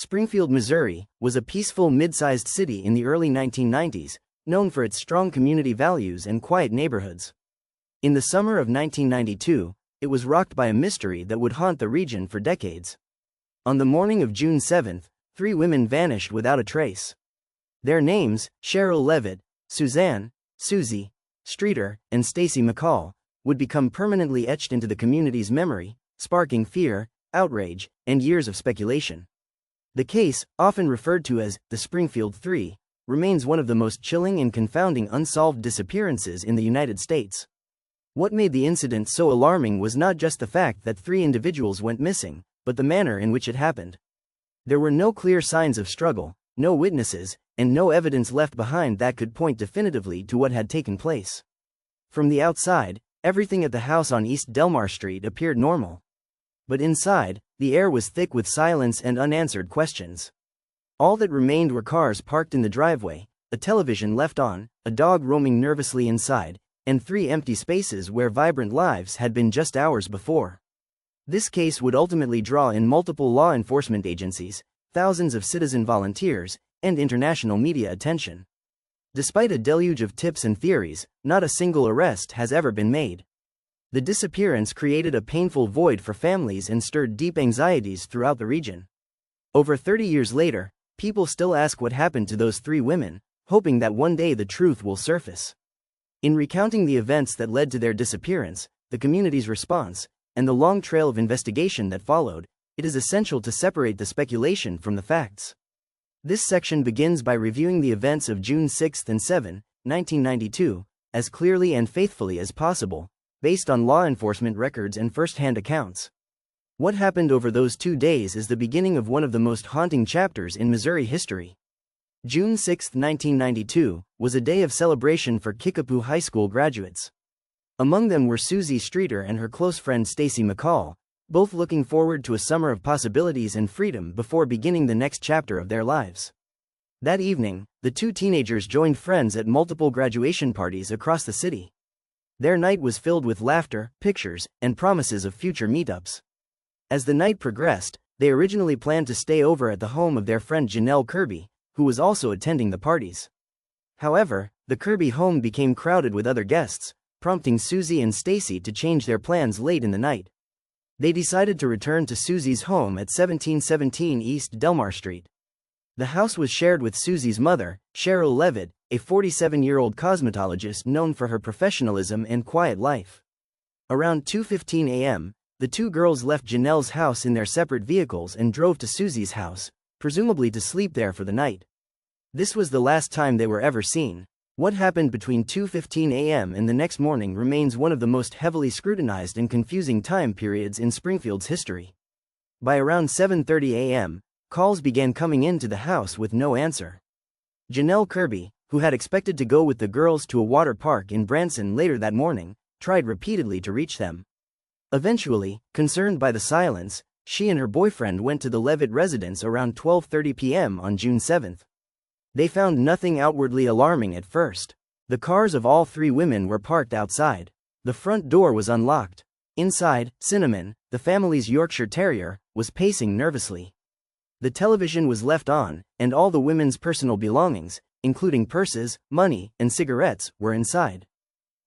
Springfield, Missouri, was a peaceful mid-sized city in the early 1990s, known for its strong community values and quiet neighborhoods. In the summer of 1992, it was rocked by a mystery that would haunt the region for decades. On the morning of June 7, 3 women vanished without a trace. Their names, Sherrill Levitt, Suzie Streeter, and Stacy McCall, would become permanently etched into the community's memory, sparking fear, outrage, and years of speculation. The case, often referred to as the Springfield Three, remains one of the most chilling and confounding unsolved disappearances in the United States. What made the incident so alarming was not just the fact that 3 individuals went missing, but the manner in which it happened. There were no clear signs of struggle, no witnesses, and no evidence left behind that could point definitively to what had taken place. From the outside, everything at the house on East Delmar Street appeared normal. But inside, the air was thick with silence and unanswered questions. All that remained were cars parked in the driveway, a television left on, a dog roaming nervously inside, and 3 empty spaces where vibrant lives had been just hours before. This case would ultimately draw in multiple law enforcement agencies, thousands of citizen volunteers, and international media attention. Despite a deluge of tips and theories, not a single arrest has ever been made. The disappearance created a painful void for families and stirred deep anxieties throughout the region. Over 30 years later, people still ask what happened to those 3 women, hoping that one day the truth will surface. In recounting the events that led to their disappearance, the community's response, and the long trail of investigation that followed, it is essential to separate the speculation from the facts. This section begins by reviewing the events of June 6 and 7, 1992, as clearly and faithfully as possible, based on law enforcement records and first-hand accounts. What happened over those 2 days is the beginning of one of the most haunting chapters in Missouri history. June 6, 1992, was a day of celebration for Kickapoo High School graduates. Among them were Suzie Streeter and her close friend Stacy McCall, both looking forward to a summer of possibilities and freedom before beginning the next chapter of their lives. That evening, the 2 teenagers joined friends at multiple graduation parties across the city. Their night was filled with laughter, pictures, and promises of future meetups. As the night progressed, they originally planned to stay over at the home of their friend Janelle Kirby, who was also attending the parties. However, the Kirby home became crowded with other guests, prompting Suzie and Stacy to change their plans late in the night. They decided to return to Suzie's home at 1717 East Delmar Street. The house was shared with Suzie's mother, Sherrill Levitt, a 47-year-old cosmetologist known for her professionalism and quiet life. Around 2:15 a.m., the 2 girls left Janelle's house in their separate vehicles and drove to Suzie's house, presumably to sleep there for the night. This was the last time they were ever seen. What happened between 2:15 a.m. and the next morning remains one of the most heavily scrutinized and confusing time periods in Springfield's history. By around 7:30 a.m., calls began coming into the house with no answer. Janelle Kirby, who had expected to go with the girls to a water park in Branson later that morning, tried repeatedly to reach them. Eventually, concerned by the silence, she and her boyfriend went to the Levitt residence around 12:30 p.m. on June 7. They found nothing outwardly alarming at first. The cars of all 3 women were parked outside. The front door was unlocked. Inside, Cinnamon, the family's Yorkshire Terrier, was pacing nervously. The television was left on, and all the women's personal belongings, including purses, money, and cigarettes, were inside.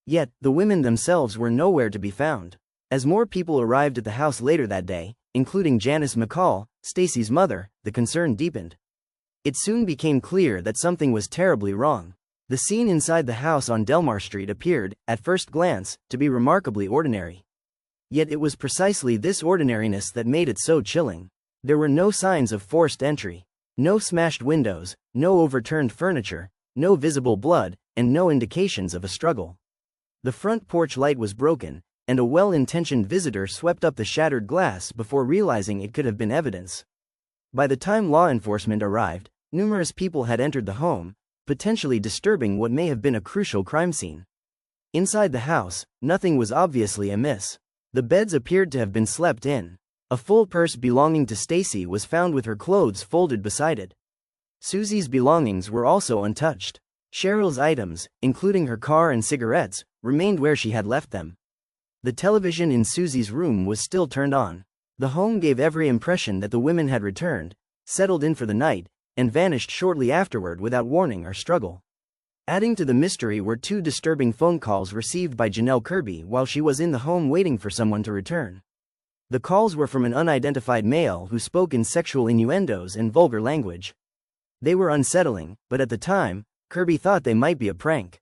Yet, the women themselves were nowhere to be found. As more people arrived at the house later that day, including Janice McCall, Stacy's mother, the concern deepened. It soon became clear that something was terribly wrong. The scene inside the house on Delmar Street appeared, at first glance, to be remarkably ordinary. Yet it was precisely this ordinariness that made it so chilling. There were no signs of forced entry. No smashed windows, no overturned furniture, no visible blood, and no indications of a struggle. The front porch light was broken, and a well-intentioned visitor swept up the shattered glass before realizing it could have been evidence. By the time law enforcement arrived, numerous people had entered the home, potentially disturbing what may have been a crucial crime scene. Inside the house, nothing was obviously amiss. The beds appeared to have been slept in. A full purse belonging to Stacy was found with her clothes folded beside it. Suzie's belongings were also untouched. Sherrill's items, including her car and cigarettes, remained where she had left them. The television in Suzie's room was still turned on. The home gave every impression that the women had returned, settled in for the night, and vanished shortly afterward without warning or struggle. Adding to the mystery were two disturbing phone calls received by Janelle Kirby while she was in the home waiting for someone to return. The calls were from an unidentified male who spoke in sexual innuendos and vulgar language. They were unsettling, but at the time, Kirby thought they might be a prank.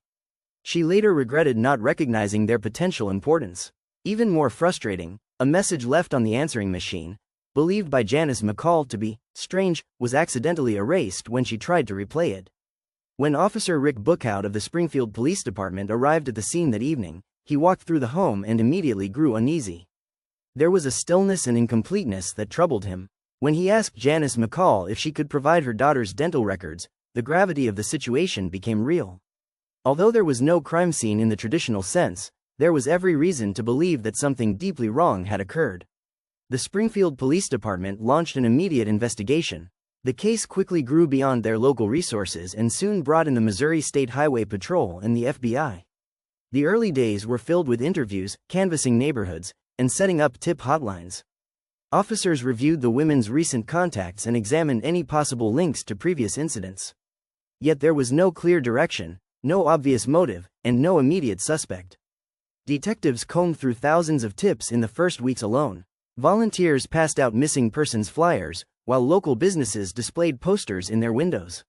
She later regretted not recognizing their potential importance. Even more frustrating, a message left on the answering machine, believed by Janice McCall to be strange, was accidentally erased when she tried to replay it. When Officer Rick Bookhout of the Springfield Police Department arrived at the scene that evening, he walked through the home and immediately grew uneasy. There was a stillness and incompleteness that troubled him. When he asked Janice McCall if she could provide her daughter's dental records, the gravity of the situation became real. Although there was no crime scene in the traditional sense, there was every reason to believe that something deeply wrong had occurred. The Springfield Police Department launched an immediate investigation. The case quickly grew beyond their local resources and soon brought in the Missouri State Highway Patrol and the FBI. The early days were filled with interviews, canvassing neighborhoods, and setting up tip hotlines. Officers reviewed the women's recent contacts and examined any possible links to previous incidents. Yet there was no clear direction, no obvious motive, and no immediate suspect. Detectives combed through thousands of tips in the first weeks alone. Volunteers passed out missing persons flyers, while local businesses displayed posters in their windows.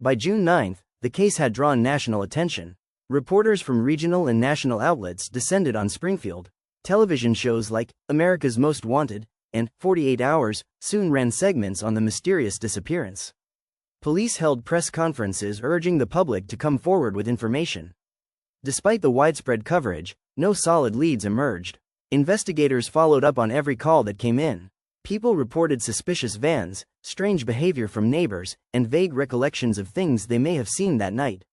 By June 9, the case had drawn national attention. Reporters from regional and national outlets descended on Springfield. Television shows like America's Most Wanted and 48 Hours soon ran segments on the mysterious disappearance. Police held press conferences urging the public to come forward with information. Despite the widespread coverage, no solid leads emerged. Investigators followed up on every call that came in. People reported suspicious vans, strange behavior from neighbors, and vague recollections of things they may have seen that night.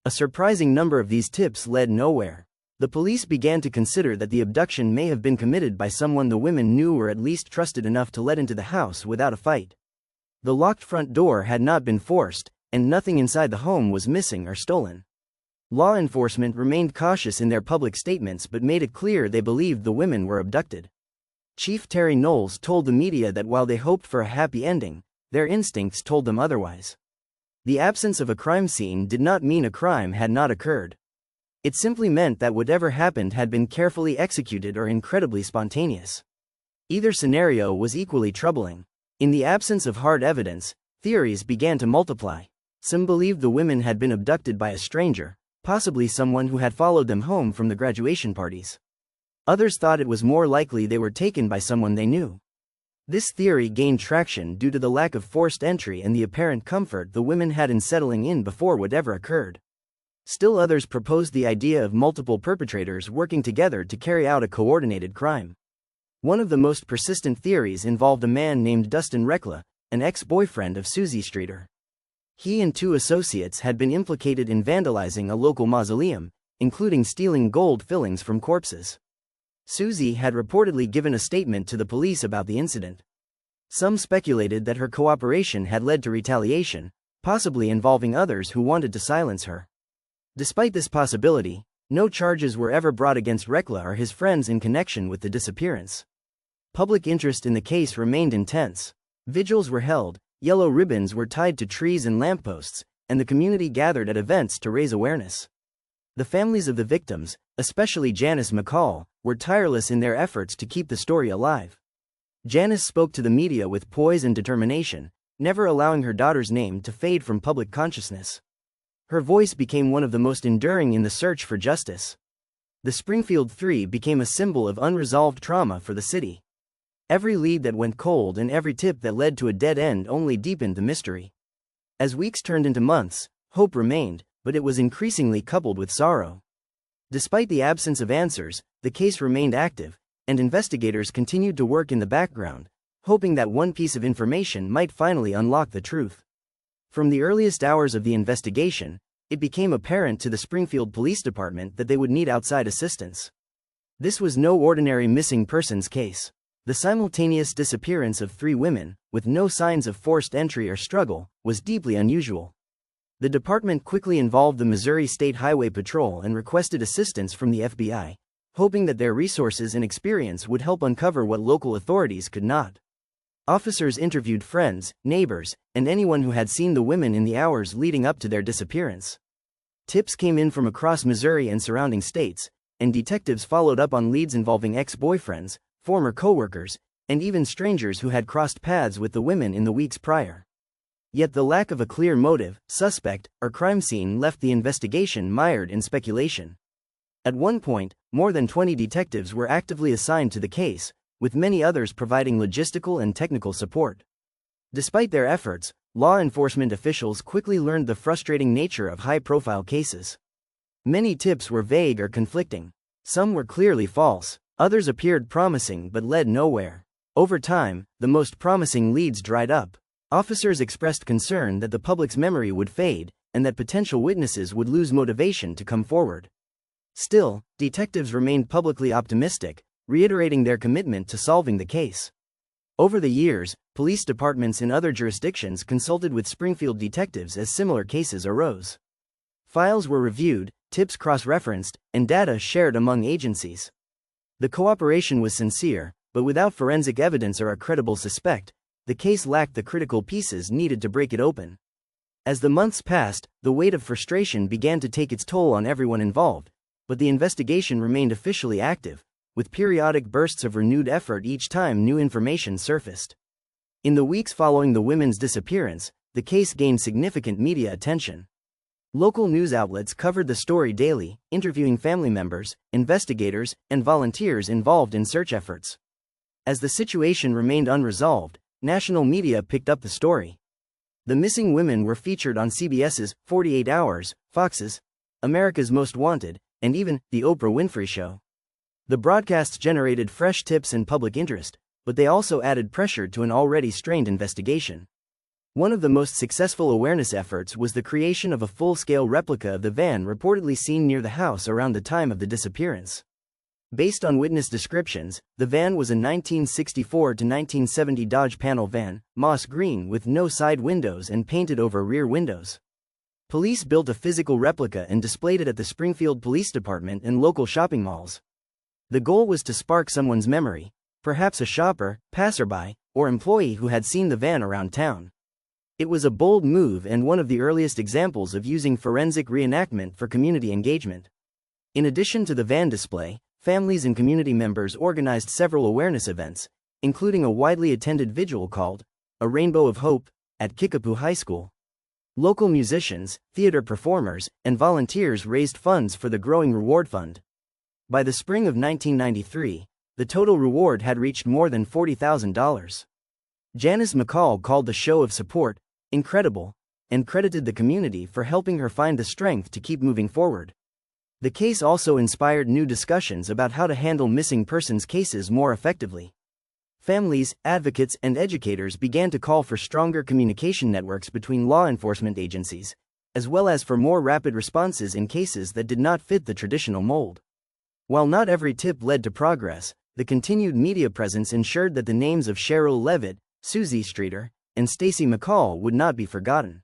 A surprising number of these tips led nowhere. The police began to consider that the abduction may have been committed by someone the women knew or at least trusted enough to let into the house without a fight. The locked front door had not been forced, and nothing inside the home was missing or stolen. Law enforcement remained cautious in their public statements but made it clear they believed the women were abducted. Chief Terry Knowles told the media that while they hoped for a happy ending, their instincts told them otherwise. The absence of a crime scene did not mean a crime had not occurred. It simply meant that whatever happened had been carefully executed or incredibly spontaneous. Either scenario was equally troubling. In the absence of hard evidence, theories began to multiply. Some believed the women had been abducted by a stranger, possibly someone who had followed them home from the graduation parties. Others thought it was more likely they were taken by someone they knew. This theory gained traction due to the lack of forced entry and the apparent comfort the women had in settling in before whatever occurred. Still others proposed the idea of multiple perpetrators working together to carry out a coordinated crime. One of the most persistent theories involved a man named Dustin Reckla, an ex-boyfriend of Suzie Streeter. He and two associates had been implicated in vandalizing a local mausoleum, including stealing gold fillings from corpses. Suzie had reportedly given a statement to the police about the incident. Some speculated that her cooperation had led to retaliation, possibly involving others who wanted to silence her. Despite this possibility, no charges were ever brought against Reckla or his friends in connection with the disappearance. Public interest in the case remained intense. Vigils were held, yellow ribbons were tied to trees and lampposts, and the community gathered at events to raise awareness. The families of the victims, especially Janice McCall, were tireless in their efforts to keep the story alive. Janice spoke to the media with poise and determination, never allowing her daughter's name to fade from public consciousness. Her voice became one of the most enduring in the search for justice. The Springfield Three became a symbol of unresolved trauma for the city. Every lead that went cold and every tip that led to a dead end only deepened the mystery. As weeks turned into months, hope remained, but it was increasingly coupled with sorrow. Despite the absence of answers, the case remained active, and investigators continued to work in the background, hoping that one piece of information might finally unlock the truth. From the earliest hours of the investigation, it became apparent to the Springfield Police Department that they would need outside assistance. This was no ordinary missing persons case. The simultaneous disappearance of 3 women, with no signs of forced entry or struggle, was deeply unusual. The department quickly involved the Missouri State Highway Patrol and requested assistance from the FBI, hoping that their resources and experience would help uncover what local authorities could not. Officers interviewed friends, neighbors, and anyone who had seen the women in the hours leading up to their disappearance. Tips came in from across Missouri and surrounding states, and detectives followed up on leads involving ex-boyfriends, former co-workers, and even strangers who had crossed paths with the women in the weeks prior. Yet the lack of a clear motive, suspect, or crime scene left the investigation mired in speculation. At one point, more than 20 detectives were actively assigned to the case, with many others providing logistical and technical support. Despite their efforts, law enforcement officials quickly learned the frustrating nature of high-profile cases. Many tips were vague or conflicting. Some were clearly false, others appeared promising but led nowhere. Over time, the most promising leads dried up. Officers expressed concern that the public's memory would fade, and that potential witnesses would lose motivation to come forward. Still, detectives remained publicly optimistic, reiterating their commitment to solving the case. Over the years, police departments in other jurisdictions consulted with Springfield detectives as similar cases arose. Files were reviewed, tips cross-referenced, and data shared among agencies. The cooperation was sincere, but without forensic evidence or a credible suspect, the case lacked the critical pieces needed to break it open. As the months passed, the weight of frustration began to take its toll on everyone involved, but the investigation remained officially active, with periodic bursts of renewed effort each time new information surfaced. In the weeks following the women's disappearance, the case gained significant media attention. Local news outlets covered the story daily, interviewing family members, investigators, and volunteers involved in search efforts. As the situation remained unresolved, national media picked up the story. The missing women were featured on CBS's 48 Hours, Fox's America's Most Wanted, and even The Oprah Winfrey Show. The broadcasts generated fresh tips and public interest, but they also added pressure to an already strained investigation. One of the most successful awareness efforts was the creation of a full-scale replica of the van reportedly seen near the house around the time of the disappearance. Based on witness descriptions, the van was a 1964 to 1970 Dodge panel van, moss green with no side windows and painted over rear windows. Police built a physical replica and displayed it at the Springfield Police Department and local shopping malls. The goal was to spark someone's memory, perhaps a shopper, passerby, or employee who had seen the van around town. It was a bold move and one of the earliest examples of using forensic reenactment for community engagement. In addition to the van display, families and community members organized several awareness events, including a widely attended vigil called A Rainbow of Hope at Kickapoo High School. Local musicians, theater performers, and volunteers raised funds for the growing reward fund. By the spring of 1993, the total reward had reached more than $40,000. Janice McCall called the show of support incredible, and credited the community for helping her find the strength to keep moving forward. The case also inspired new discussions about how to handle missing persons cases more effectively. Families, advocates, and educators began to call for stronger communication networks between law enforcement agencies, as well as for more rapid responses in cases that did not fit the traditional mold. While not every tip led to progress, the continued media presence ensured that the names of Sherrill Levitt, Suzie Streeter, and Stacy McCall would not be forgotten.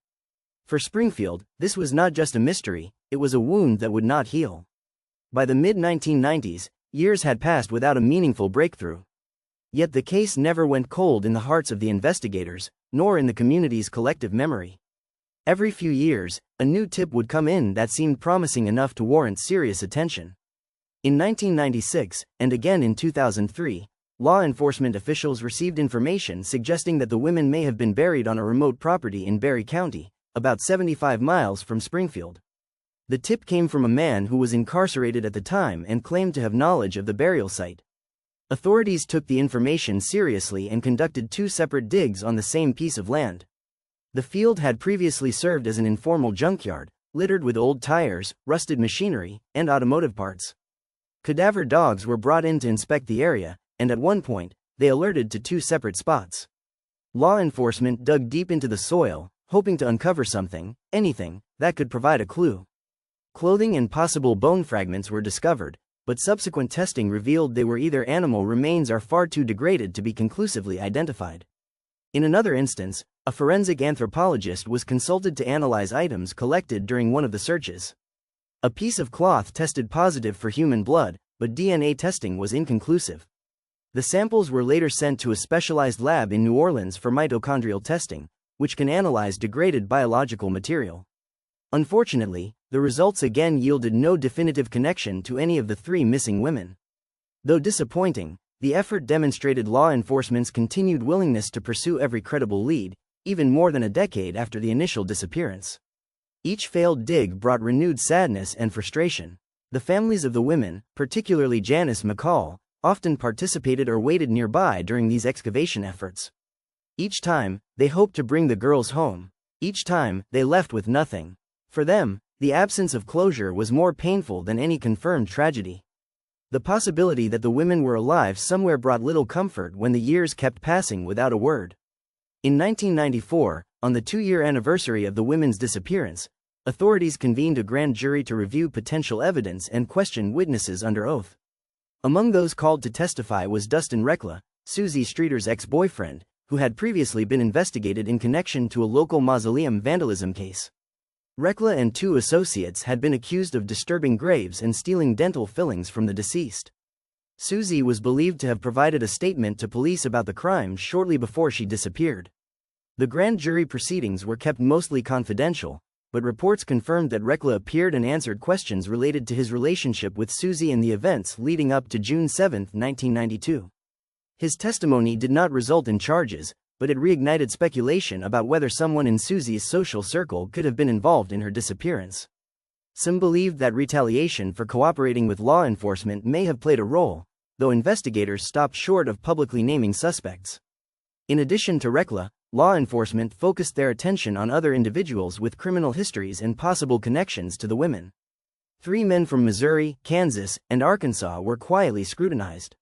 For Springfield, this was not just a mystery, it was a wound that would not heal. By the mid-1990s, years had passed without a meaningful breakthrough. Yet the case never went cold in the hearts of the investigators, nor in the community's collective memory. Every few years, a new tip would come in that seemed promising enough to warrant serious attention. In 1996, and again in 2003, law enforcement officials received information suggesting that the women may have been buried on a remote property in Berry County, about 75 miles from Springfield. The tip came from a man who was incarcerated at the time and claimed to have knowledge of the burial site. Authorities took the information seriously and conducted 2 separate digs on the same piece of land. The field had previously served as an informal junkyard, littered with old tires, rusted machinery, and automotive parts. Cadaver dogs were brought in to inspect the area, and at one point, they alerted to 2 separate spots. Law enforcement dug deep into the soil, hoping to uncover something, anything, that could provide a clue. Clothing and possible bone fragments were discovered, but subsequent testing revealed they were either animal remains or far too degraded to be conclusively identified. In another instance, a forensic anthropologist was consulted to analyze items collected during one of the searches. A piece of cloth tested positive for human blood, but DNA testing was inconclusive. The samples were later sent to a specialized lab in New Orleans for mitochondrial testing, which can analyze degraded biological material. Unfortunately, the results again yielded no definitive connection to any of the 3 missing women. Though disappointing, the effort demonstrated law enforcement's continued willingness to pursue every credible lead, even more than a decade after the initial disappearance. Each failed dig brought renewed sadness and frustration. The families of the women, particularly Janice McCall, often participated or waited nearby during these excavation efforts. Each time, they hoped to bring the girls home. Each time, they left with nothing. For them, the absence of closure was more painful than any confirmed tragedy. The possibility that the women were alive somewhere brought little comfort when the years kept passing without a word. In 1994, on the 2-year anniversary of the women's disappearance, authorities convened a grand jury to review potential evidence and question witnesses under oath. Among those called to testify was Dustin Reckla, Suzie Streeter's ex-boyfriend, who had previously been investigated in connection to a local mausoleum vandalism case. Reckla and 2 associates had been accused of disturbing graves and stealing dental fillings from the deceased. Suzie was believed to have provided a statement to police about the crime shortly before she disappeared. The grand jury proceedings were kept mostly confidential, but reports confirmed that Reckla appeared and answered questions related to his relationship with Suzie and the events leading up to June 7, 1992. His testimony did not result in charges, but it reignited speculation about whether someone in Suzie's social circle could have been involved in her disappearance. Some believed that retaliation for cooperating with law enforcement may have played a role, though investigators stopped short of publicly naming suspects. In addition to Reckla, law enforcement focused their attention on other individuals with criminal histories and possible connections to the women. 3 men from Missouri, Kansas, and Arkansas were quietly scrutinized.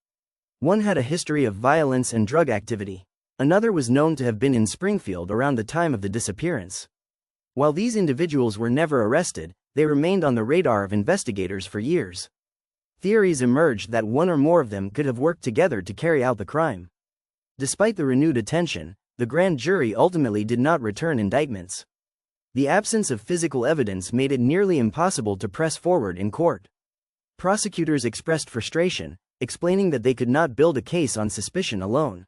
One had a history of violence and drug activity. Another was known to have been in Springfield around the time of the disappearance. While these individuals were never arrested, they remained on the radar of investigators for years. Theories emerged that one or more of them could have worked together to carry out the crime. Despite the renewed attention, the grand jury ultimately did not return indictments. The absence of physical evidence made it nearly impossible to press forward in court. Prosecutors expressed frustration, explaining that they could not build a case on suspicion alone.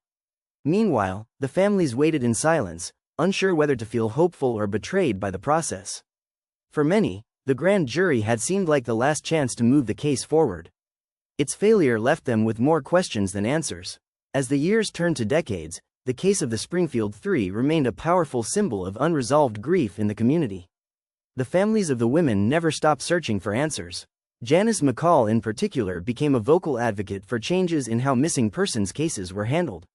Meanwhile, the families waited in silence, unsure whether to feel hopeful or betrayed by the process. For many, the grand jury had seemed like the last chance to move the case forward. Its failure left them with more questions than answers. As the years turned to decades, the case of the Springfield Three remained a powerful symbol of unresolved grief in the community. The families of the women never stopped searching for answers. Janice McCall in particular became a vocal advocate for changes in how missing persons cases were handled.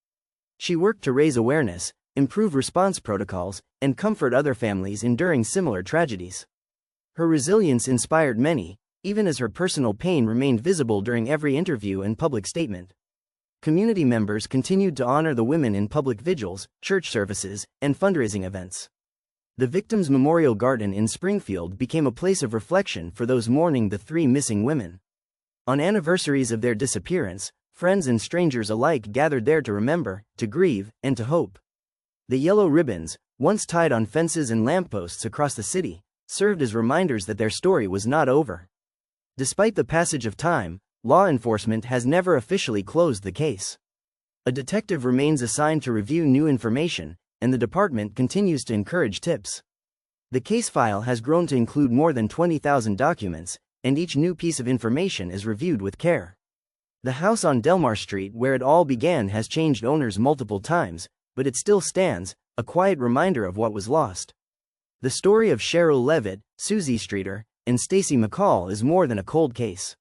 She worked to raise awareness, improve response protocols, and comfort other families enduring similar tragedies. Her resilience inspired many, even as her personal pain remained visible during every interview and public statement. Community members continued to honor the women in public vigils, church services, and fundraising events. The Victims' Memorial Garden in Springfield became a place of reflection for those mourning the 3 missing women. On anniversaries of their disappearance, friends and strangers alike gathered there to remember, to grieve, and to hope. The yellow ribbons, once tied on fences and lampposts across the city, served as reminders that their story was not over. Despite the passage of time, law enforcement has never officially closed the case. A detective remains assigned to review new information, and the department continues to encourage tips. The case file has grown to include more than 20,000 documents, and each new piece of information is reviewed with care. The house on Delmar Street where it all began has changed owners multiple times, but it still stands, a quiet reminder of what was lost. The story of Sherrill Levitt, Suzie Streeter, and Stacy McCall is more than a cold case.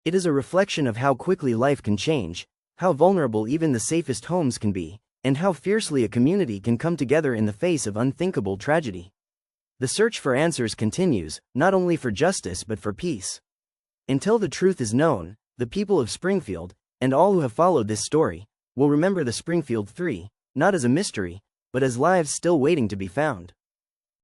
It is a reflection of how quickly life can change, how vulnerable even the safest homes can be, and how fiercely a community can come together in the face of unthinkable tragedy. The search for answers continues, not only for justice but for peace. Until the truth is known, the people of Springfield, and all who have followed this story, will remember the Springfield Three, not as a mystery, but as lives still waiting to be found.